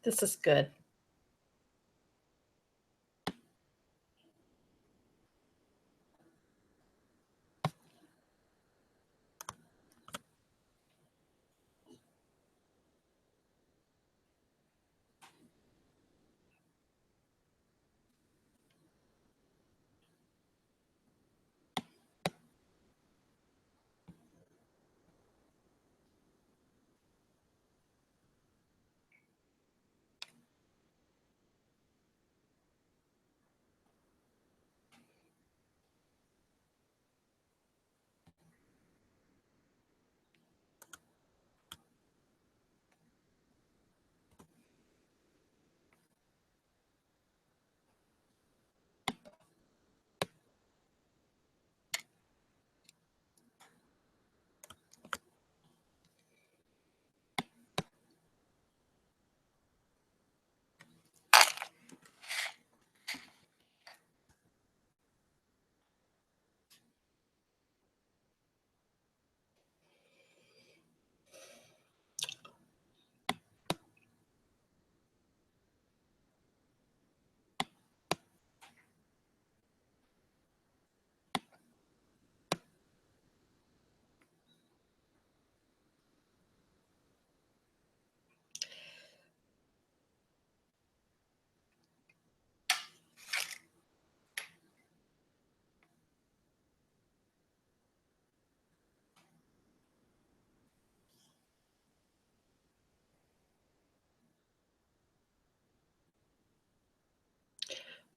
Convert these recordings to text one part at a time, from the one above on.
This is good.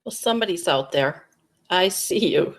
Well, somebody's out there. I see you.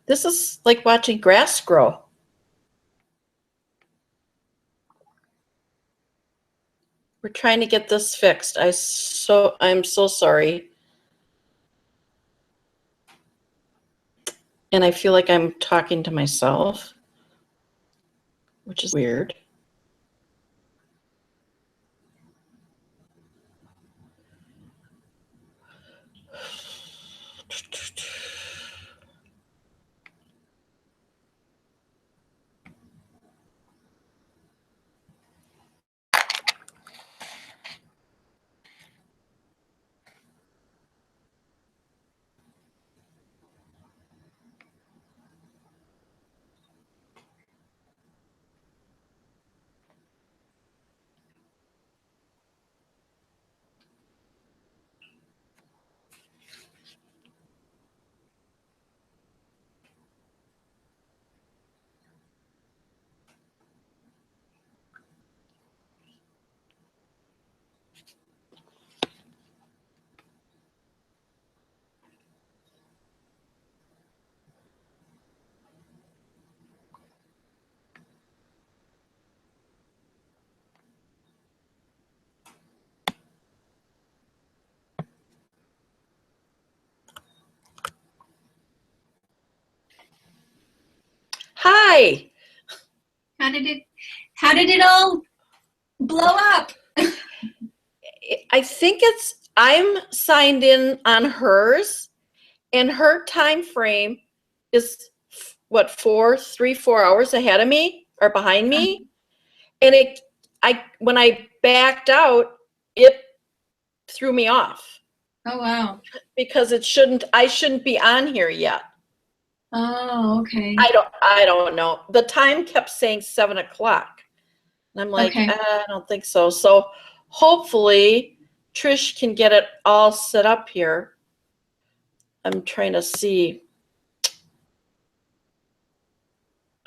This is like watching grass grow. We're trying to get this fixed. I'm so sorry. And I feel like I'm talking to myself, which is weird. Hi. How did it all blow up? I think I'm signed in on hers, and her time frame is what, 4 hours ahead of me or behind me. And when I backed out, it threw me off. Oh, wow. Because I shouldn't be on here yet. Oh, okay. I don't know. The time kept saying 7 o'clock. And I'm like, okay. I don't think so. So hopefully Trish can get it all set up here. I'm trying to see.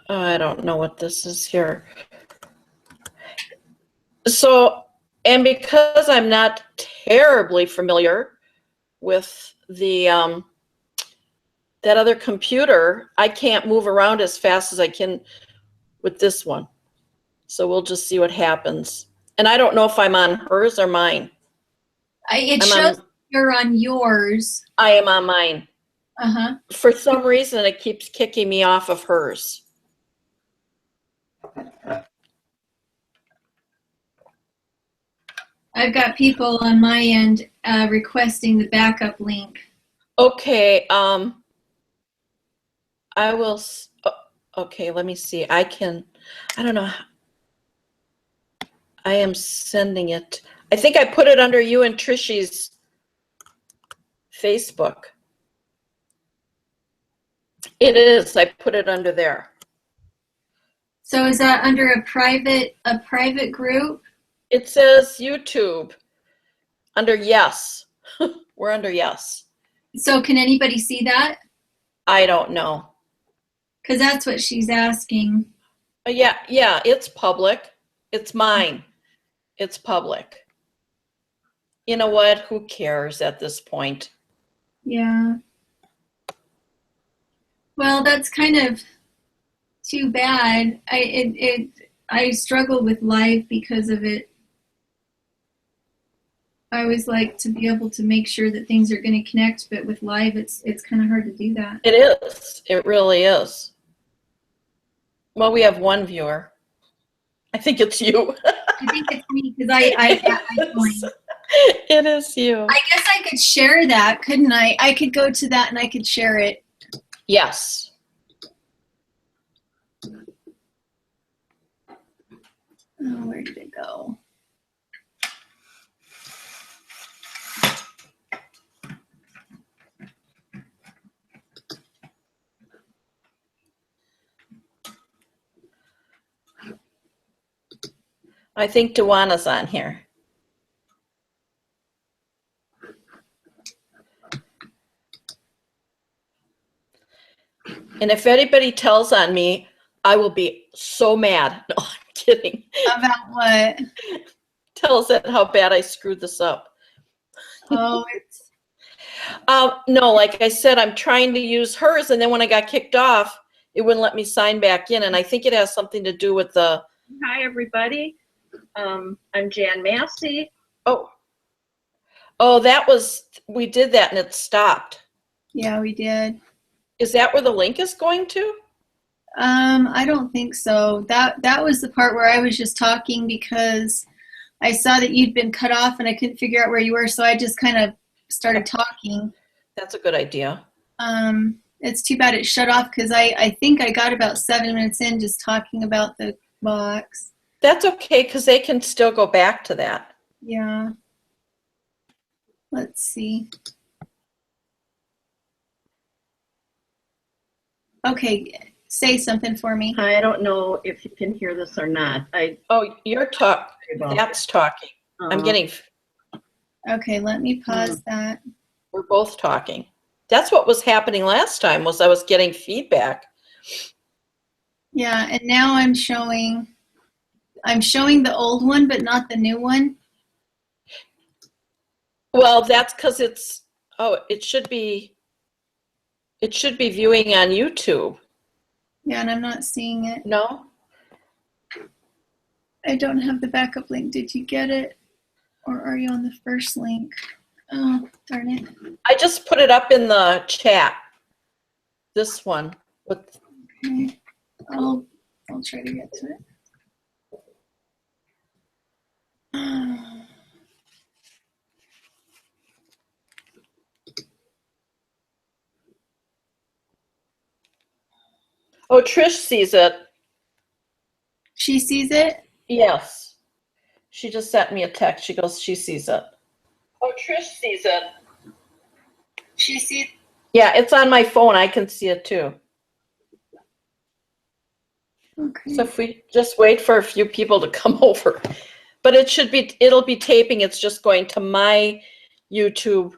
I don't know what this is here. So, and because I'm not terribly familiar with the that other computer, I can't move around as fast as I can with this one. So we'll just see what happens. And I don't know if I'm on hers or mine. It shows you're on yours. I am on mine. Uh-huh. For some reason, it keeps kicking me off of hers. I've got people on my end requesting the backup link. Okay. I will. Okay, let me see. I don't know. I am sending it. I think I put it under you and Trishy's Facebook. It is. I put it under there. So is that under a private group? It says YouTube under yes. We're under yes. So can anybody see that? I don't know. Because that's what she's asking. Yeah, it's public. It's mine. It's public. You know what? Who cares at this point? Yeah. Well, that's kind of too bad. I struggle with live because of it. I always like to be able to make sure that things are going to connect, but with live, it's kind of hard to do that. It is. It really is. Well, we have one viewer. I think it's you. I think it's me because I joined. It is you. I guess I could share that, couldn't I? I could go to that and I could share it. Yes. Oh, where did it go? I think Dewana's on here. And if anybody tells on me, I will be so mad. No, I'm kidding. About what? Tells it how bad I screwed this up. Oh, it's... No, like I said, I'm trying to use hers, and then when I got kicked off, it wouldn't let me sign back in, and I think it has something to do with the... Hi, everybody. I'm Jan Massey. Oh, we did that, and it stopped. Yeah, we did. Is that where the link is going to? I don't think so. That was the part where I was just talking because I saw that you'd been cut off and I couldn't figure out where you were, so I just kind of started talking. That's a good idea. It's too bad it shut off because I think I got about 7 minutes in just talking about the box. That's okay, because they can still go back to that. Yeah. Let's see. Okay, say something for me. I don't know if you can hear this or not. You're talking. That's talking. I'm getting... Okay, let me pause that. We're both talking. That's what was happening last time, was I was getting feedback. Yeah, and now I'm showing the old one, but not the new one. Well, that's because it should be viewing on YouTube. Yeah, and I'm not seeing it. No? I don't have the backup link. Did you get it? Or are you on the first link? Oh, darn it. I just put it up in the chat. This one. Okay. I'll try to get to it. Oh, Trish sees it. She sees it? Yes. She just sent me a text. She goes, she sees it. Oh, Trish sees it. She sees. Yeah, it's on my phone. I can see it too. Okay. So if we just wait for a few people to come over, but it'll be taping. It's just going to my YouTube,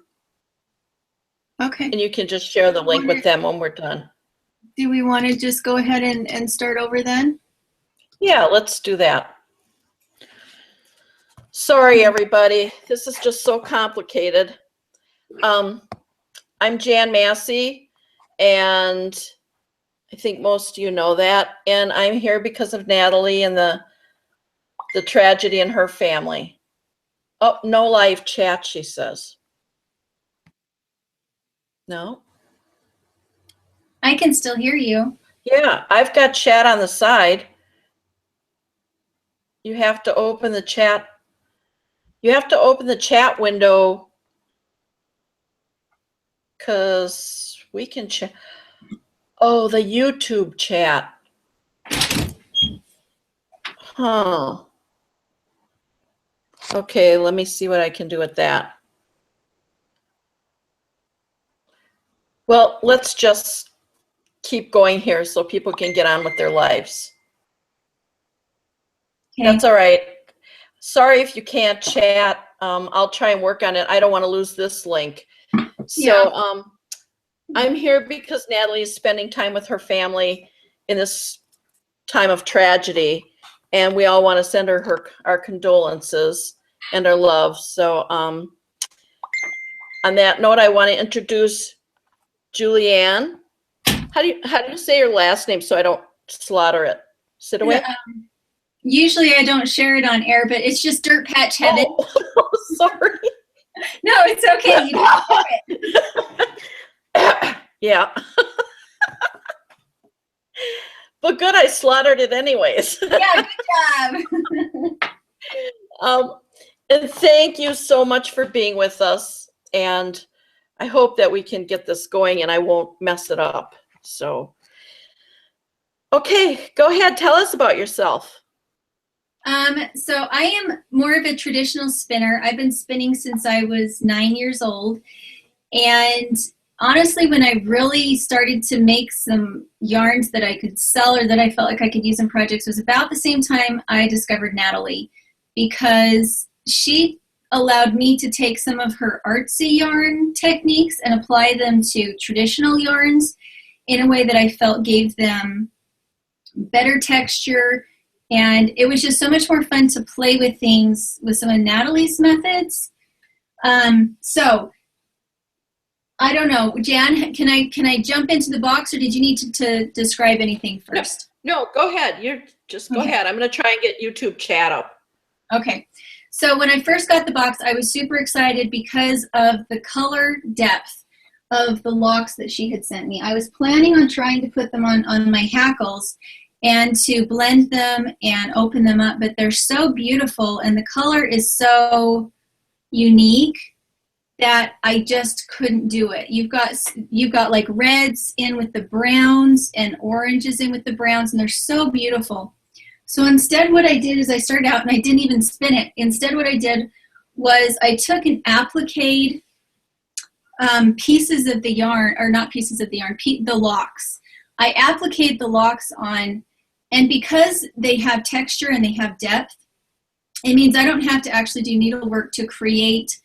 Okay. and you can just share the link with them when we're done. Do we want to just go ahead and start over then? Yeah, let's do that. Sorry, everybody. This is just so complicated. I'm Jan Massey, and I think most of you know that. And I'm here because of Natalie and the tragedy in her family. Oh, no live chat, she says. No? I can still hear you. Yeah, I've got chat on the side. You have to open the chat. You have to open the chat window because we can chat. Oh, the YouTube chat. Huh. Okay, let me see what I can do with that. Well, let's just keep going here so people can get on with their lives. Okay. That's all right. Sorry if you can't chat. I'll try and work on it. I don't want to lose this link. So I'm here because Natalie is spending time with her family in this time of tragedy, and we all want to send her our condolences and our love. So on that note, I want to introduce Julianne. How do you say your last name so I don't slaughter it? Sit-away? Usually I don't share it on air, but it's just Dirtpatchheaven. Oh, sorry. No, it's okay. You can share it. Yeah. But good, I slaughtered it anyways. Yeah, good job. And thank you so much for being with us. And I hope that we can get this going and I won't mess it up. So, okay, go ahead. Tell us about yourself. So I am more of a traditional spinner. I've been spinning since I was 9 years old. And honestly, when I really started to make some yarns that I could sell or that I felt like I could use in projects was about the same time I discovered Natalie, because she allowed me to take some of her artsy yarn techniques and apply them to traditional yarns in a way that I felt gave them better texture. And it was just so much more fun to play with things with some of Natalie's methods. So I don't know, Jan, can I jump into the box, or did you need to describe anything first? No, go ahead. You're just go ahead. I'm going to try and get YouTube chat up. Okay. So when I first got the box, I was super excited because of the color depth of the locks that she had sent me. I was planning on trying to put them on my hackles and to blend them and open them up, but they're so beautiful and the color is so unique that I just couldn't do it. You've got like reds in with the browns and oranges in with the browns, and they're so beautiful. So instead what I did is I started out and I didn't even spin it. Instead what I did was I took and appliqued pieces of the yarn, or not pieces of the yarn, the locks. I appliqued the locks on, and because they have texture and they have depth, it means I don't have to actually do needlework to create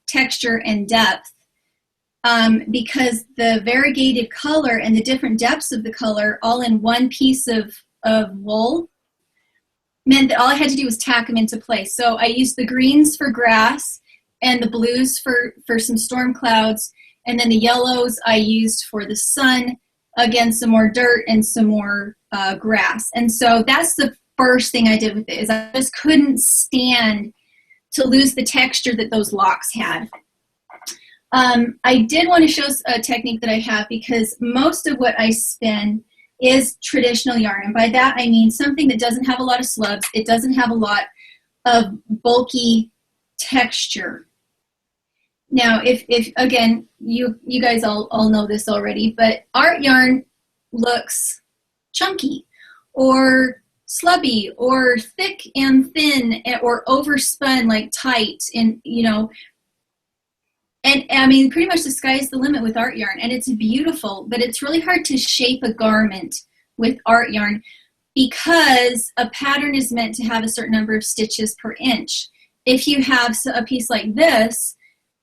texture and depth, because the variegated color and the different depths of the color all in one piece of wool meant that all I had to do was tack them into place. So I used the greens for grass and the blues for some storm clouds, and then the yellows I used for the sun, again some more dirt and some more grass. And so that's the first thing I did with it, is I just couldn't stand to lose the texture that those locks had. I did want to show a technique that I have, because most of what I spin is traditional yarn, and by that I mean something that doesn't have a lot of slubs, it doesn't have a lot of bulky texture. Now, if again, you guys all know this already, but art yarn looks chunky or slubby or thick and thin or overspun, like tight, and and I mean, pretty much the sky's the limit with art yarn, and it's beautiful, but it's really hard to shape a garment with art yarn because a pattern is meant to have a certain number of stitches per inch. If you have a piece like this,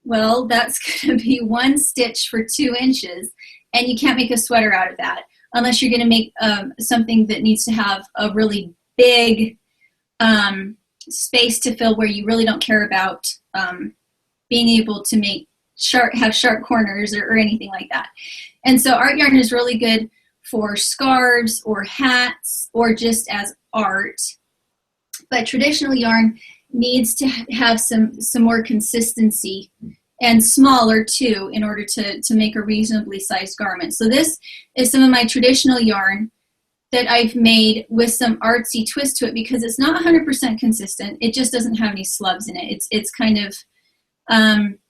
well, that's going to be 1 stitch for 2 inches, and you can't make a sweater out of that unless you're going to make something that needs to have a really big space to fill, where you really don't care about being able to make have sharp corners or anything like that. And so art yarn is really good for scarves or hats or just as art. But traditional yarn needs to have some more consistency, and smaller too, in order to make a reasonably sized garment. So this is some of my traditional yarn that I've made with some artsy twist to it, because it's not 100% consistent. It just doesn't have any slubs in it. It's kind of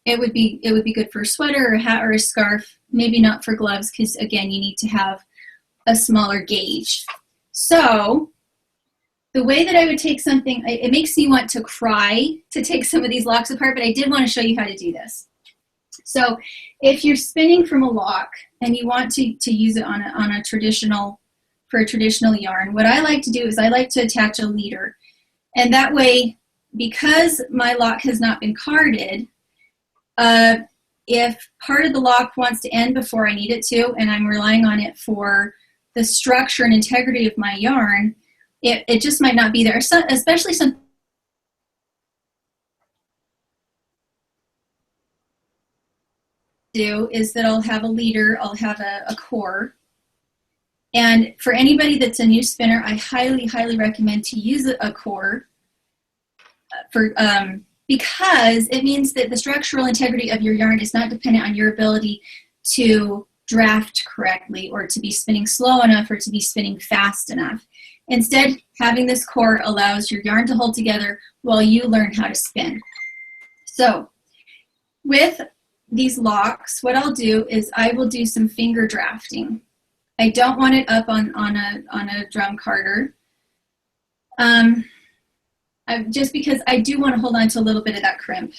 it would be good for a sweater or a hat or a scarf. Maybe not for gloves, because again, you need to have a smaller gauge. So the way that I would take something, it makes me want to cry to take some of these locks apart, but I did want to show you how to do this. So if you're spinning from a lock and you want to use it for a traditional yarn, what I like to do is I like to attach a leader. And that way, because my lock has not been carded, if part of the lock wants to end before I need it to, and I'm relying on it for the structure and integrity of my yarn, it just might not be there. So, especially some do is that I'll have a leader, I'll have a core. And for anybody that's a new spinner, I highly, highly recommend to use a core because it means that the structural integrity of your yarn is not dependent on your ability to draft correctly or to be spinning slow enough or to be spinning fast enough. Instead, having this core allows your yarn to hold together while you learn how to spin. So with these locks, what I'll do is I will do some finger drafting. I don't want it up on a drum carder, just because I do want to hold on to a little bit of that crimp.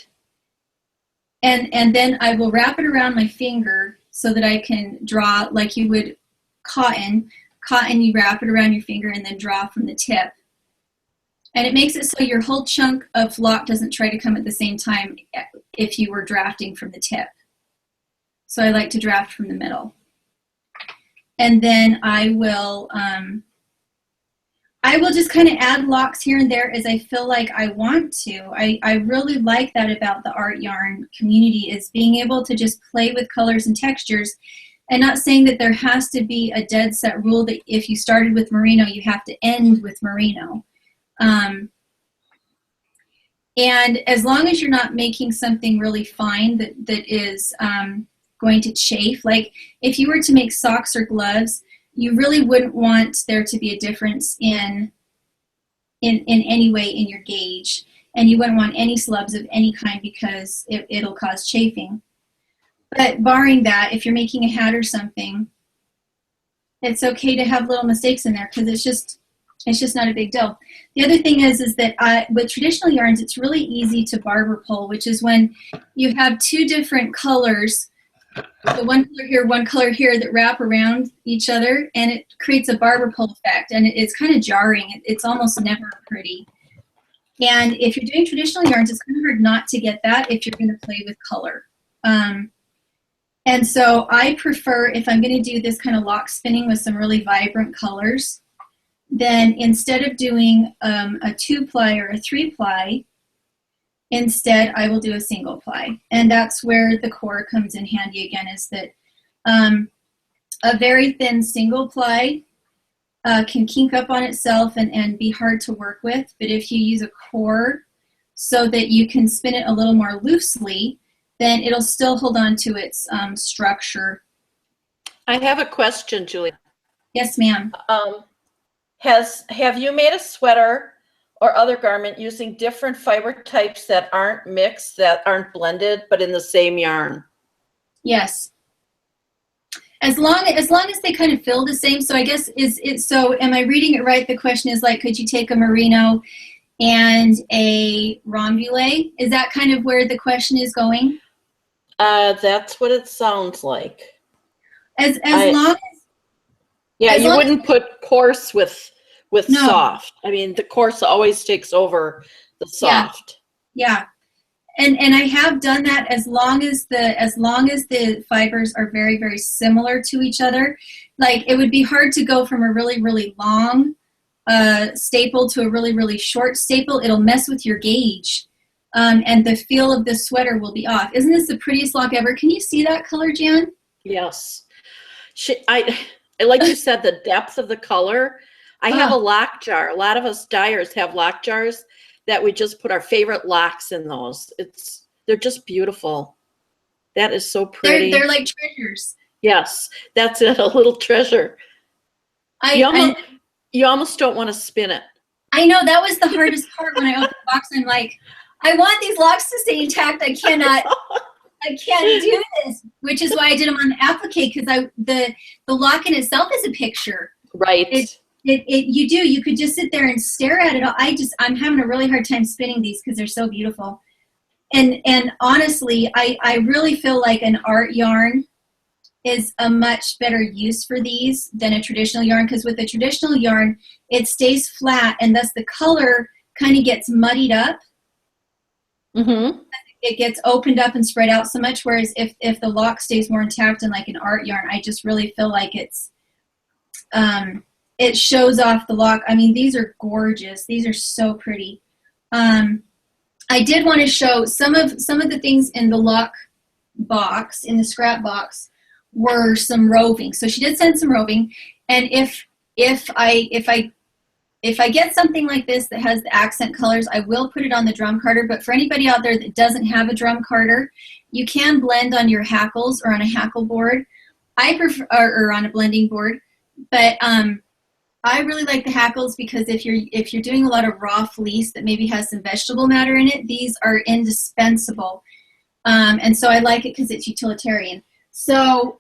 And then I will wrap it around my finger so that I can draw like you would cotton. Cotton, you wrap it around your finger and then draw from the tip. And it makes it so your whole chunk of lock doesn't try to come at the same time if you were drafting from the tip. So I like to draft from the middle. And then I will just kind of add locks here and there as I feel like I want to. I really like that about the art yarn community, is being able to just play with colors and textures, and not saying that there has to be a dead set rule that if you started with merino, you have to end with merino. And as long as you're not making something really fine that is going to chafe, like if you were to make socks or gloves, you really wouldn't want there to be a difference in any way in your gauge, and you wouldn't want any slubs of any kind because it'll cause chafing. But barring that, if you're making a hat or something, it's okay to have little mistakes in there because it's just not a big deal. The other thing is that with traditional yarns, it's really easy to barber pole, which is when you have two different colors, the one color here, one color here, that wrap around each other, and it creates a barber pole effect, and it's kind of jarring. It's almost never pretty. And if you're doing traditional yarns, it's kind of hard not to get that if you're going to play with color. And so I prefer, if I'm going to do this kind of lock spinning with some really vibrant colors, then instead of doing a 2-ply or a 3-ply, instead I will do a single ply. And that's where the core comes in handy again, is that a very thin single ply can kink up on itself and be hard to work with. But if you use a core so that you can spin it a little more loosely, then it'll still hold on to its structure. I have a question, Julie. Yes, ma'am. Have you made a sweater or other garment using different fiber types that aren't mixed, that aren't blended, but in the same yarn. Yes. As long as they kind of feel the same. So I guess so am I reading it right? The question is like, could you take a merino and a rondoulet? Is that kind of where the question is going? That's what it sounds like. As long as yeah, as you long wouldn't put coarse with No. soft. I mean, the coarse always takes over the soft. Yeah. And I have done that as long as the fibers are very, very similar to each other. Like, it would be hard to go from a really, really long staple to a really, really short staple. It'll mess with your gauge. And the feel of the sweater will be off. Isn't this the prettiest lock ever? Can you see that color, Jan? Yes. I like you said, the depth of the color. I have a lock jar. A lot of us dyers have lock jars that we just put our favorite locks in those. They're just beautiful. That is so pretty. They're like treasures. Yes, that's it, a little treasure. You almost don't want to spin it. I know, that was the hardest part when I opened the box. I'm like, I want these locks to stay intact. I can't do this, which is why I did them on the applique, because the lock in itself is a picture. Right. You could just sit there and stare at it all. I'm having a really hard time spinning these because they're so beautiful. And honestly, I really feel like an art yarn is a much better use for these than a traditional yarn, because with a traditional yarn, it stays flat and thus the color kind of gets muddied up. Mm-hmm. It gets opened up and spread out so much, whereas if the lock stays more intact and like an art yarn, I just really feel like it shows off the lock. I mean, these are gorgeous. These are so pretty. I did want to show some of the things in the lock box, in the scrap box, were some roving. So she did send some roving, and if I get something like this that has the accent colors, I will put it on the drum carder. But for anybody out there that doesn't have a drum carder, you can blend on your hackles or on a hackle board. I prefer, or on a blending board, but I really like the hackles because if you're doing a lot of raw fleece that maybe has some vegetable matter in it, these are indispensable. And so I like it because it's utilitarian. So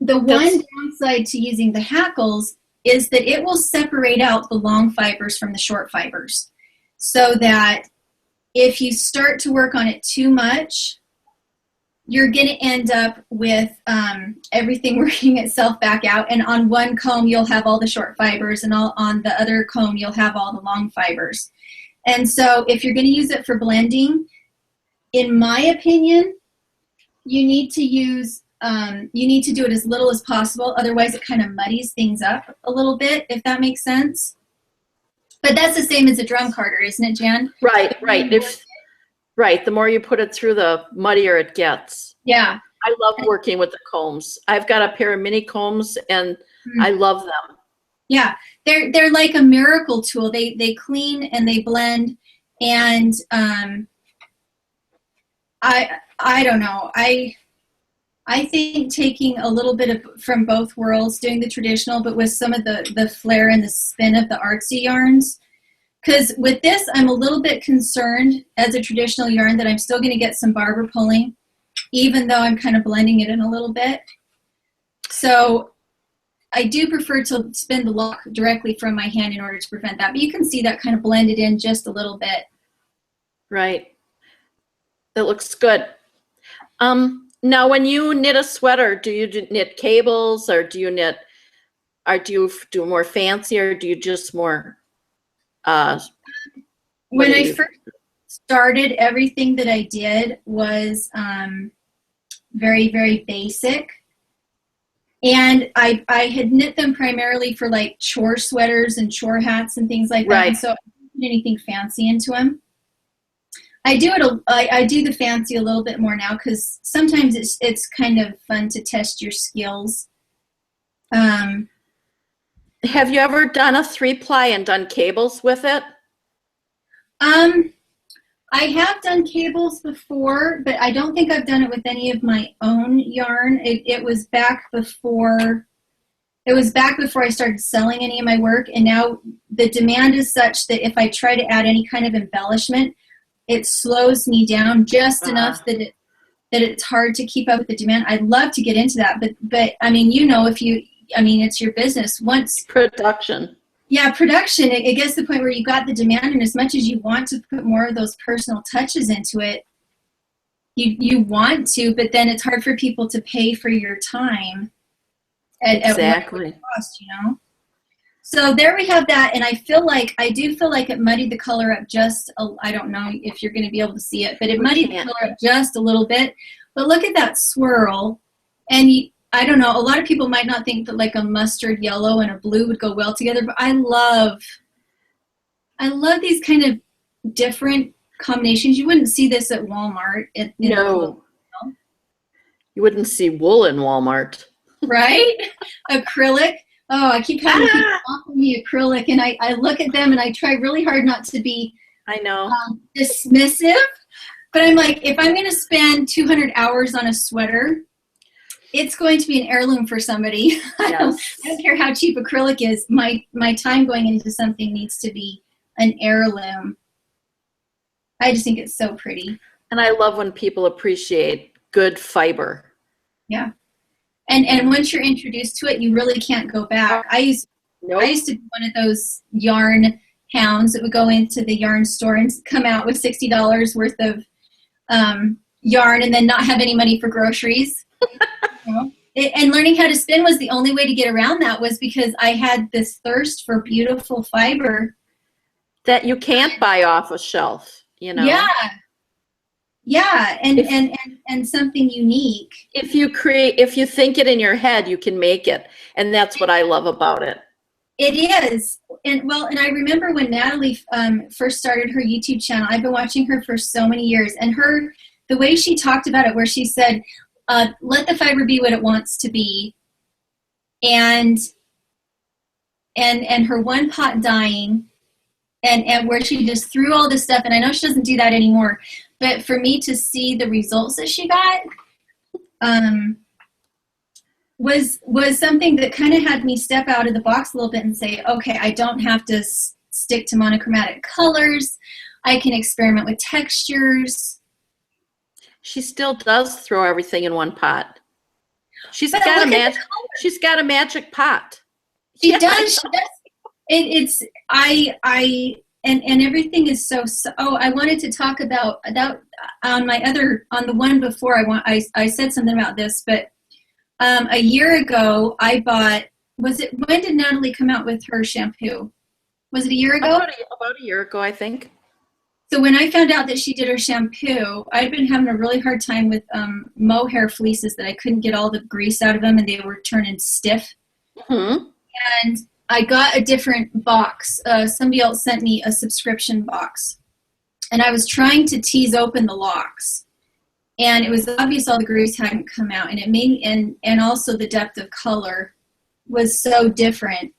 the one downside to using the hackles is that it will separate out the long fibers from the short fibers, so that if you start to work on it too much, you're going to end up with everything working itself back out. And on one comb, you'll have all the short fibers, and on the other comb, you'll have all the long fibers. And so if you're going to use it for blending, in my opinion, you need to do it as little as possible. Otherwise, it kind of muddies things up a little bit, if that makes sense. But that's the same as a drum carder, isn't it, Jan? Right. Right. The more you put it through, the muddier it gets. Yeah. I love working with the combs. I've got a pair of mini combs, and I love them. Yeah, they're like a miracle tool. They clean and they blend, and I don't know. I think taking a little bit from both worlds, doing the traditional, but with some of the flair and the spin of the artsy yarns. Because with this, I'm a little bit concerned as a traditional yarn that I'm still going to get some barber pulling, even though I'm kind of blending it in a little bit. So I do prefer to spin the lock directly from my hand in order to prevent that. But you can see that kind of blended in just a little bit. Right. That looks good. Now, when you knit a sweater, do you knit cables, or do you do more fancy, or do you just more? When I first started, everything that I did was very, very basic. And I had knit them primarily for like chore sweaters and chore hats and things like that. Right. And so I didn't put anything fancy into them. I do the fancy a little bit more now because sometimes it's kind of fun to test your skills. Have you ever done a 3-ply and done cables with it? I have done cables before, but I don't think I've done it with any of my own yarn. It was back before It was back before I started selling any of my work, and now the demand is such that if I try to add any kind of embellishment, it slows me down just enough that it's hard to keep up with the demand. I'd love to get into that, but I mean, it's your business. Once Production. Yeah, production, it gets to the point where you got the demand, and as much as you want to put more of those personal touches into it, you want to, but then it's hard for people to pay for your time at what it costs, So there we have that, and I do feel like it muddied the color up I don't know if you're going to be able to see it, but it muddied the color up just a little bit. But look at that swirl, and I don't know, a lot of people might not think that like a mustard yellow and a blue would go well together, but I love these kind of different combinations. You wouldn't see this at Walmart. No. You wouldn't see wool in Walmart. Right? Acrylic. Oh, I keep having people offer me acrylic, and I look at them and I try really hard not to be dismissive. But I'm like, if I'm going to spend 200 hours on a sweater, it's going to be an heirloom for somebody. Yes. I don't care how cheap acrylic is. My time going into something needs to be an heirloom. I just think it's so pretty. And I love when people appreciate good fiber. Yeah. And once you're introduced to it, you really can't go back. I used to be one of those yarn hounds that would go into the yarn store and come out with $60 worth of yarn and then not have any money for groceries. And learning how to spin was the only way to get around that, was because I had this thirst for beautiful fiber that you can't buy off a shelf, Yeah, and something unique. If you think it in your head, you can make it, and that's what I love about it. It is, and I remember when Natalie first started her YouTube channel. I've been watching her for so many years, and the way she talked about it, where she said, "Let the fiber be what it wants to be," and her one pot dyeing, and where she just threw all this stuff. And I know she doesn't do that anymore. But for me to see the results that she got was something that kind of had me step out of the box a little bit and say, okay, I don't have to stick to monochromatic colors. I can experiment with textures. She still does throw everything in one pot. She's got a magic pot. She does. And everything is so. Oh, I wanted to talk about that on the one before. I said something about this, but a year ago I bought. When did Natalie come out with her shampoo? Was it a year ago? About a year ago, I think. So when I found out that she did her shampoo, I'd been having a really hard time with mohair fleeces that I couldn't get all the grease out of them, and they were turning stiff. Mm-hmm. And I got a different box. Somebody else sent me a subscription box. And I was trying to tease open the locks. And it was obvious all the grease hadn't come out. And it made and also the depth of color was so different.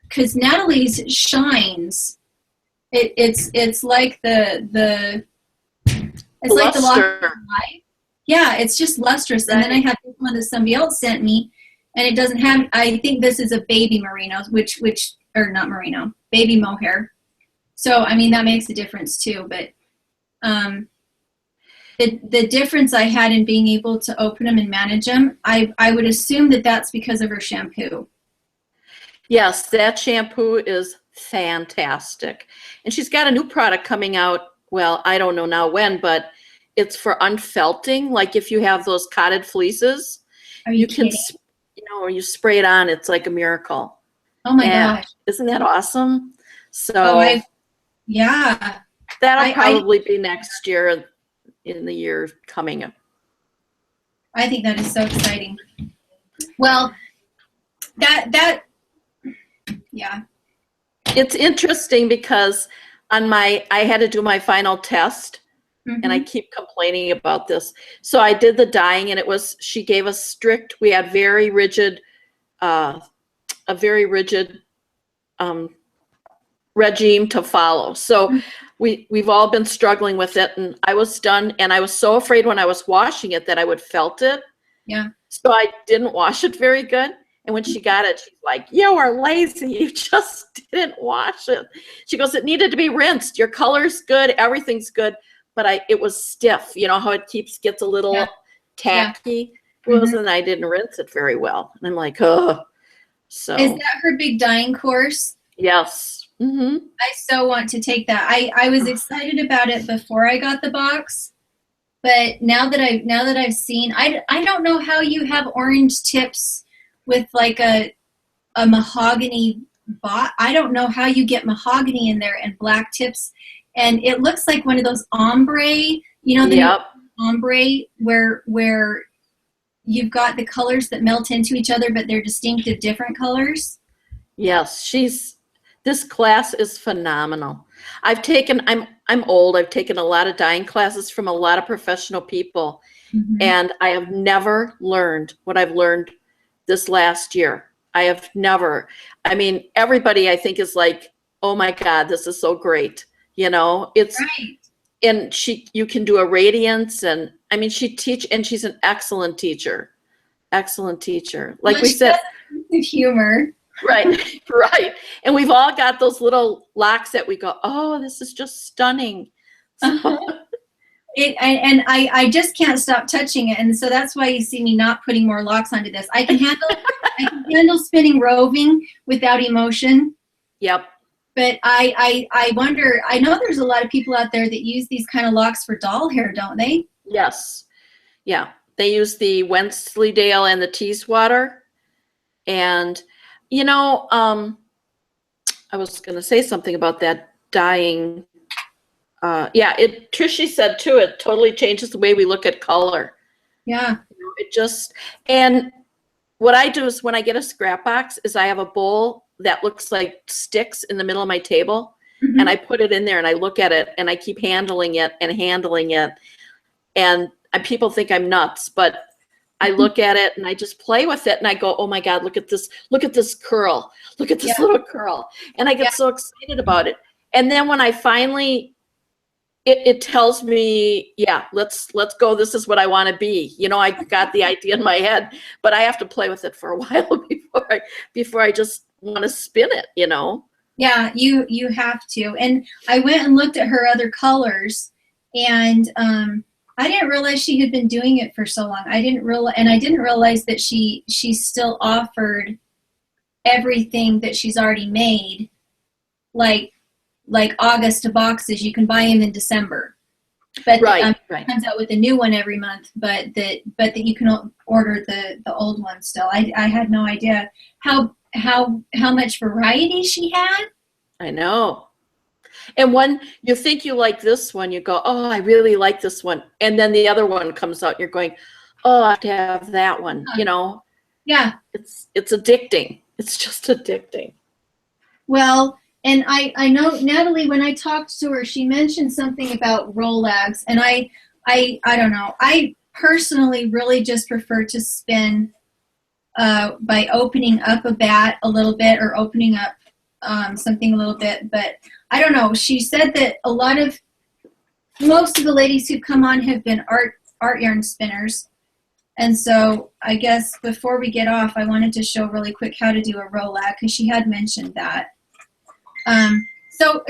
Because Natalie's shines. It's like the like the lock of life. Yeah, it's just lustrous. Right. And then I have one that somebody else sent me. And it doesn't have, I think this is a baby merino, or not merino, baby mohair. So, I mean, that makes a difference too. But the difference I had in being able to open them and manage them, I would assume that that's because of her shampoo. Yes, that shampoo is fantastic. And she's got a new product coming out. Well, I don't know now when, but it's for unfelting. Like if you have those cotted fleeces, you can... or you spray it on, it's like a miracle. Oh my gosh. Isn't that awesome? So that'll probably be next year, in the year coming up. I think that is so exciting. Well, it's interesting because I had to do my final test. Mm-hmm. And I keep complaining about this. So I did the dyeing, and she gave us we had a very rigid regime to follow. So we've all been struggling with it, and I was done, and I was so afraid when I was washing it that I would felt it. Yeah. So I didn't wash it very good. And when she got it, she's like, you are lazy. You just didn't wash it. She goes, it needed to be rinsed. Your color's good. Everything's good. But it was stiff. You know how it gets a little tacky? Yeah. Mm-hmm. And I didn't rinse it very well. And I'm like, oh. So. Is that her big dyeing course? Yes. Mm-hmm. I so want to take that. I was excited about it before I got the box. But now that I've seen, I don't know how you have orange tips with like a mahogany bot. I don't know how you get mahogany in there and black tips, and it looks like one of those ombre, you know, the ombre where you've got the colors that melt into each other, but they're distinctive different colors. Yes, this class is phenomenal. I'm old. I've taken a lot of dyeing classes from a lot of professional people, and I have never learned what I've learned this last year. I mean, everybody I think is like, oh my God, this is so great. You know, it's right. And you can do a radiance, and I mean, and she's an excellent teacher. Excellent teacher. Like we said, humor. Right, right. And we've all got those little locks that we go, oh, this is just stunning. I just can't stop touching it, and so that's why you see me not putting more locks onto this. I can handle spinning roving without emotion. Yep. But I wonder, I know there's a lot of people out there that use these kind of locks for doll hair, don't they? Yes. Yeah. They use the Wensleydale and the Teeswater. And, you know, I was going to say something about that dyeing. Trishy said too, it totally changes the way we look at color. Yeah. And what I do is when I get a scrap box is I have a bowl that looks like sticks in the middle of my table, and I put it in there and I look at it and I keep handling it. And people think I'm nuts, but I look at it and I just play with it and I go, oh my God, look at this curl. Look at this little curl. And I get so excited about it. And then when I finally, it tells me, let's go. This is what I want to be. You know, I got the idea in my head, but I have to play with it for a while before I just want to spin it, you know? Yeah, you have to. And I went and looked at her other colors, and I didn't realize she had been doing it for so long. I didn't realize that she still offered everything that she's already made, like August boxes. You can buy them in December, but right. Comes out with a new one every month. But that you can order the old one still. I had no idea how much variety she had. I know. And when you think you like this one, you go, oh, I really like this one. And then the other one comes out and you're going, oh, I have to have that one, you know? Yeah. It's addicting. It's just addicting. Well, and I know Natalie, when I talked to her, she mentioned something about rollags, and I don't know. I personally really just prefer to spin by opening up a bat a little bit or opening up something a little bit, but I don't know. She said that most of the ladies who come on have been art yarn spinners, and so I guess before we get off, I wanted to show really quick how to do a rollag because she had mentioned that.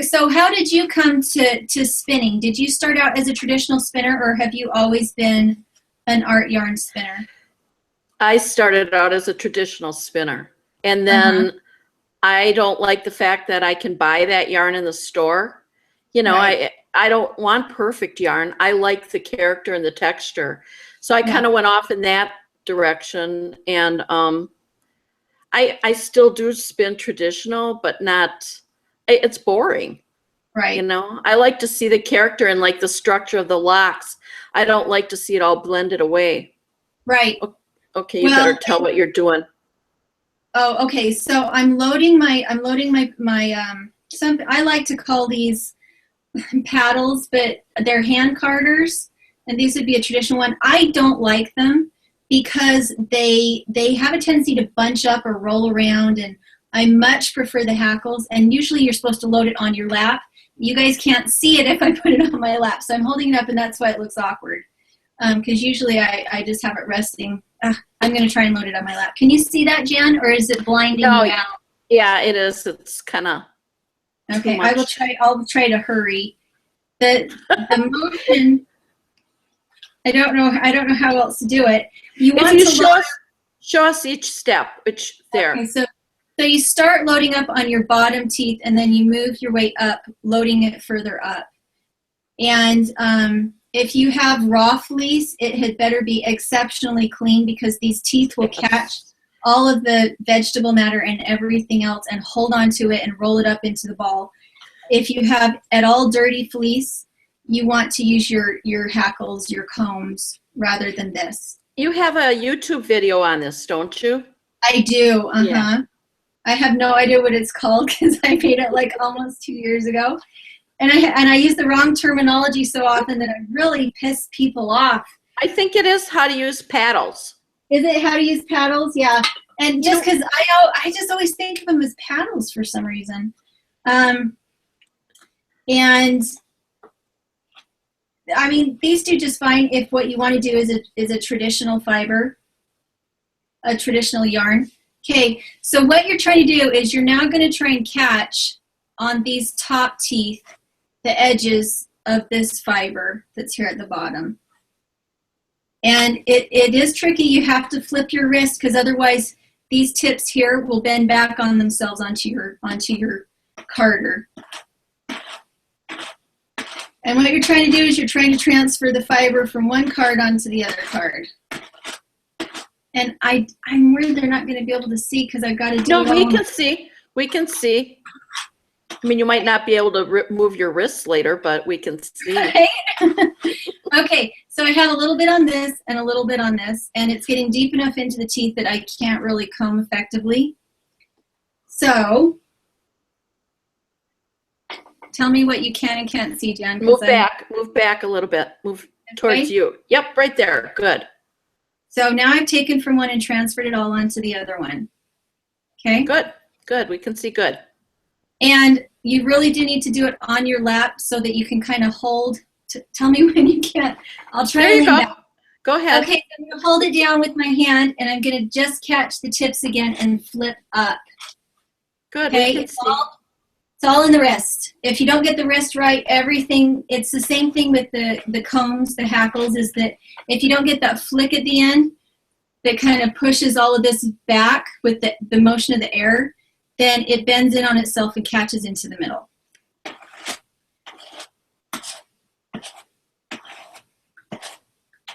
So how did you come to spinning? Did you start out as a traditional spinner, or have you always been an art yarn spinner? I started out as a traditional spinner, and then I don't like the fact that I can buy that yarn in the store. You know, right. I don't want perfect yarn. I like the character and the texture. So I kind of went off in that direction, and I still do spin traditional, but it's boring. Right. You know, I like to see the character and like the structure of the locks. I don't like to see it all blended away. Right. Okay, you better tell what you're doing. Oh, okay. So I'm loading my some, I like to call these paddles, but they're hand carders, and these would be a traditional one. I don't like them because they have a tendency to bunch up or roll around, and I much prefer the hackles, and usually you're supposed to load it on your lap. You guys can't see it if I put it on my lap, so I'm holding it up, and that's why it looks awkward, because usually I just have it resting I'm going to try and load it on my lap. Can you see that, Jan, or is it blinding No, you out? Yeah, it is. It's kind of Okay, I'll try to hurry. The motion, I don't know how else to do it. You want to show us each step, which there. Okay, so you start loading up on your bottom teeth, and then you move your way up, loading it further up. And if you have raw fleece, it had better be exceptionally clean, because these teeth will catch all of the vegetable matter and everything else and hold on to it and roll it up into the ball. If you have at all dirty fleece, you want to use your hackles, your combs, rather than this. You have a YouTube video on this, don't you? I do, Yeah. I have no idea what it's called, because I made it like almost 2 years ago. And I use the wrong terminology so often that I really piss people off. I think it is how to use paddles. Is it how to use paddles? Yeah. And just because I just always think of them as paddles for some reason. And I mean, these do just fine if what you want to do is a traditional fiber, a traditional yarn. Okay, so what you're trying to do is you're now going to try and catch on these top teeth the edges of this fiber that's here at the bottom. And it is tricky. You have to flip your wrist, because otherwise these tips here will bend back on themselves onto your carder. And what you're trying to do is you're trying to transfer the fiber from one card onto the other card. And I'm worried they're not going to be able to see, because I've got to do it all. No, we can see. We can see. I mean, you might not be able to move your wrists later, but we can see. Right? Okay, so I have a little bit on this and a little bit on this, and it's getting deep enough into the teeth that I can't really comb effectively. So tell me what you can and can't see, Jan. Move back a little bit. Move towards you. Yep, right there. Good. So now I've taken from one and transferred it all onto the other one. Okay? Good. We can see good. And you really do need to do it on your lap so that you can kind of hold. Tell me when you can't. I'll try to lean back. Go ahead. Okay, so I'm going to hold it down with my hand, and I'm going to just catch the tips again and flip up. Good. Okay, it's all in the wrist. If you don't get the wrist right, everything, it's the same thing with the combs, the hackles, is that if you don't get that flick at the end that kind of pushes all of this back with the motion of the air, then it bends in on itself and catches into the middle.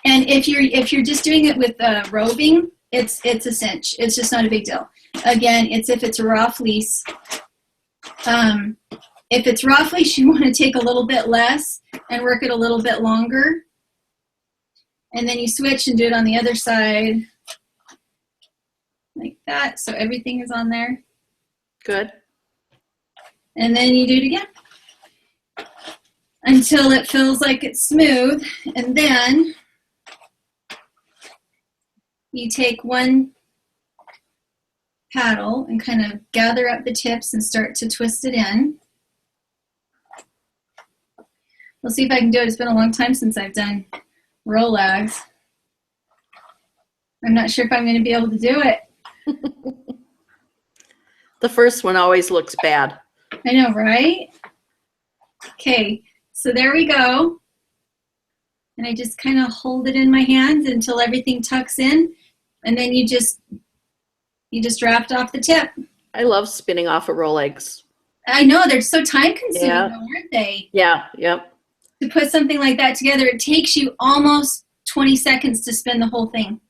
And if you're just doing it with roving, it's a cinch. It's just not a big deal. Again, it's if it's a raw fleece. If it's raw fleece, you want to take a little bit less and work it a little bit longer. And then you switch and do it on the other side like that. So everything is on there. Good. And then you do it again until it feels like it's smooth. And then you take one paddle and kind of gather up the tips and start to twist it in. We'll see if I can do it. It's been a long time since I've done Rolags. I'm not sure if I'm going to be able to do it. The first one always looks bad. I know, right? Okay, so there we go. And I just kind of hold it in my hands until everything tucks in. And then you just draft off the tip. I love spinning off of Rolex. I know, they're so time consuming, though, aren't they? Yeah, yep. To put something like that together, it takes you almost 20 seconds to spin the whole thing.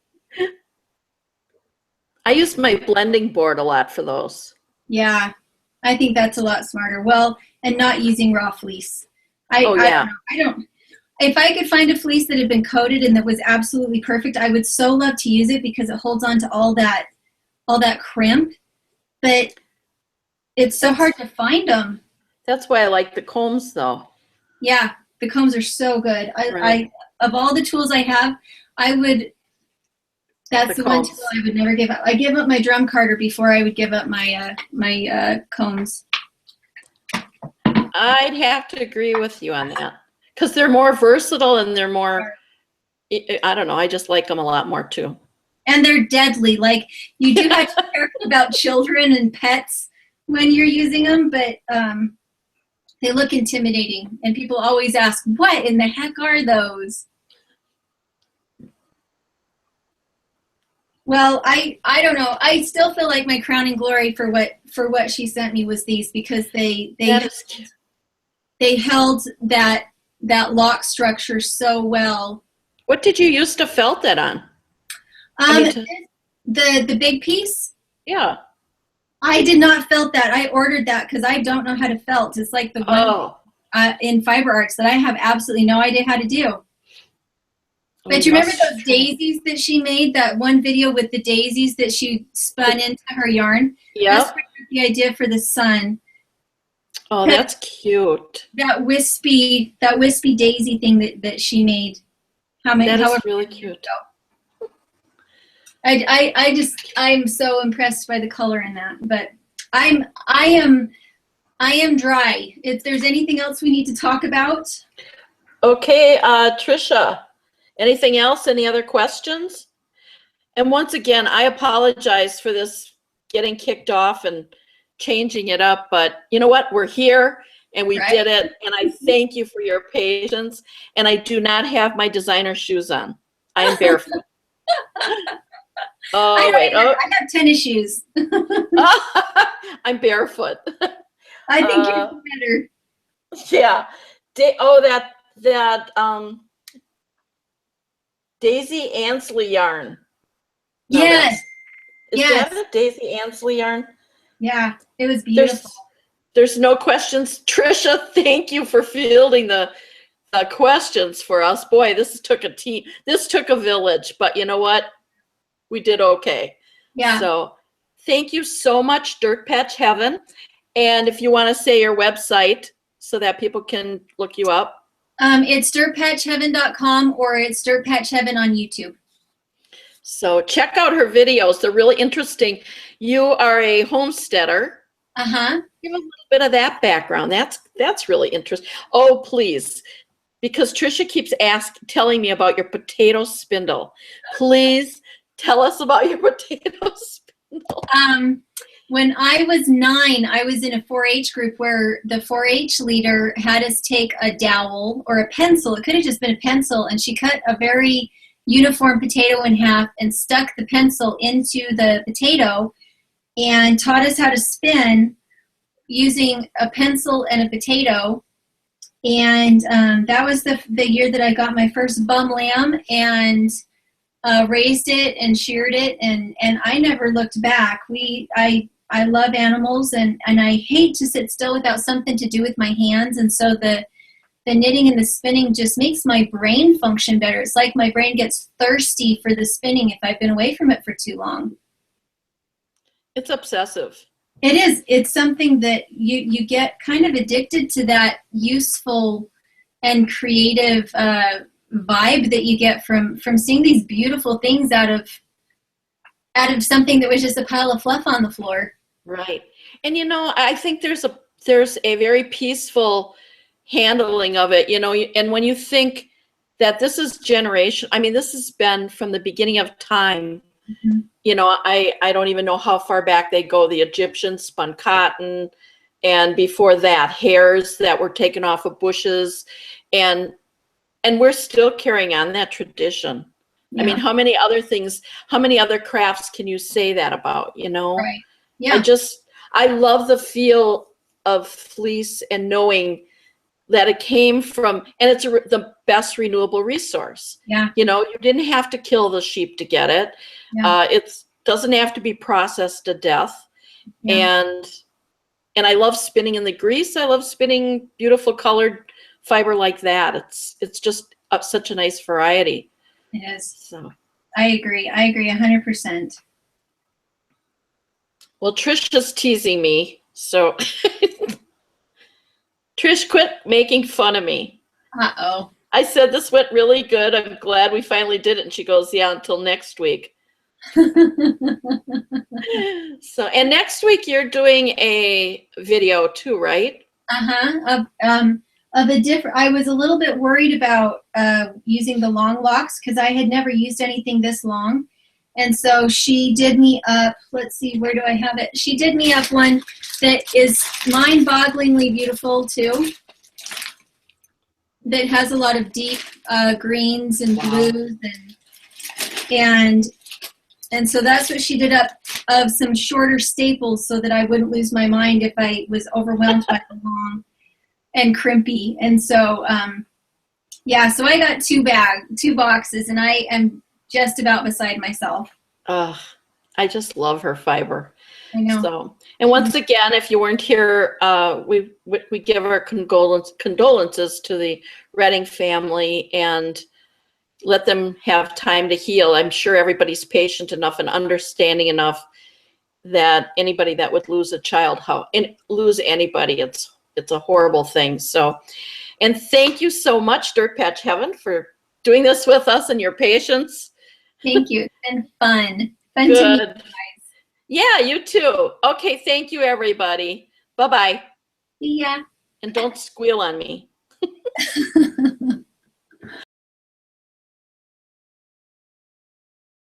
I use my blending board a lot for those. Yeah, I think that's a lot smarter. Well, and not using raw fleece. I don't. If I could find a fleece that had been coated and that was absolutely perfect, I would so love to use it because it holds on to all that crimp. But it's so hard to find them. That's why I like the combs, though. Yeah, the combs are so good. I of all the tools I have, that's the one tool I would never give up. I give up my drum carder before I would give up my combs. I'd have to agree with you on that because they're more versatile and they're more, I don't know, I just like them a lot more too. And they're deadly. Like, you do have to be careful about children and pets when you're using them, but they look intimidating. And people always ask, what in the heck are those? Well, I don't know. I still feel like my crowning glory for what she sent me was these, because they held that lock structure so well. What did you use to felt that on? The big piece? Yeah. I did not felt that. I ordered that because I don't know how to felt. It's like the one in Fiber Arts that I have absolutely no idea how to do. But you remember those daisies that she made? That one video with the daisies that she spun into her yarn? Yeah. That's the idea for the sun. Oh, that's cute. That wispy daisy thing that she made. That is really cute. I'm so impressed by the color in that. But I am dry. If there's anything else we need to talk about. Okay, Trisha. Anything else? Any other questions? And once again, I apologize for this getting kicked off and changing it up, but you know what? We're here and we did it, and I thank you for your patience. And I do not have my designer shoes on. I am barefoot. Oh, wait. I have tennis shoes. I'm barefoot. I think you're better. Yeah. That Daisy Ansley yarn. Yes. Is that a Daisy Ansley yarn? Yeah, it was beautiful. There's no questions. Trisha, thank you for fielding the questions for us. Boy, this took a team. This took a village, but you know what? We did okay. Yeah. So thank you so much, Dirtpatchheaven. And if you want to say your website so that people can look you up. It's dirtpatchheaven.com, or it's Dirtpatchheaven on YouTube. So check out her videos. They're really interesting. You are a homesteader. Uh-huh. Give a little bit of that background. That's really interesting. Oh, please. Because Trisha keeps telling me about your potato spindle. Please tell us about your potato spindle. When I was 9, I was in a 4-H group where the 4-H leader had us take a dowel or a pencil. It could have just been a pencil, and she cut a very uniform potato in half and stuck the pencil into the potato and taught us how to spin using a pencil and a potato. And that was the year that I got my first bum lamb and raised it and sheared it, and I never looked back. I love animals, and I hate to sit still without something to do with my hands, and so the knitting and the spinning just makes my brain function better. It's like my brain gets thirsty for the spinning if I've been away from it for too long. It's obsessive. It is. It's something that you get kind of addicted to, that useful and creative vibe that you get from seeing these beautiful things out of something that was just a pile of fluff on the floor. Right. And I think there's a very peaceful handling of it, and when you think that this is generation, I mean, this has been from the beginning of time. Mm-hmm. I don't even know how far back they go. The Egyptians spun cotton, and before that, hairs that were taken off of bushes, and we're still carrying on that tradition. Yeah. I mean, how many other crafts can you say that about, Right. Yeah. I love the feel of fleece and knowing that it came from, and it's the best renewable resource. Yeah. You didn't have to kill the sheep to get it. Yeah. It doesn't have to be processed to death. Yeah. And I love spinning in the grease. I love spinning beautiful colored fiber like that. It's just such a nice variety. It is. So I agree 100%. Well, Trish is teasing me, so Trish, quit making fun of me. Uh-oh. I said this went really good. I'm glad we finally did it. And she goes, yeah, until next week. So, and next week you're doing a video too, right? Uh-huh. I was a little bit worried about using the long locks because I had never used anything this long. And so she did me up, let's see, where do I have it? She did me up one that is mind-bogglingly beautiful too. That has a lot of deep greens and blues and so that's what she did up of some shorter staples so that I wouldn't lose my mind if I was overwhelmed by the long and crimpy. And so yeah, so I got two boxes, and I am just about beside myself. I just love her fiber. I know. So, and once again, if you weren't here, we give our condolences to the Redding family and let them have time to heal. I'm sure everybody's patient enough and understanding enough that anybody that would lose a child, lose anybody, it's a horrible thing. So, and thank you so much, Dirtpatchheaven, for doing this with us and your patience. Thank you. It's been fun. Fun Good. to meet you guys. Yeah, you too. Okay, thank you, everybody. Bye-bye. See ya. And don't squeal on me.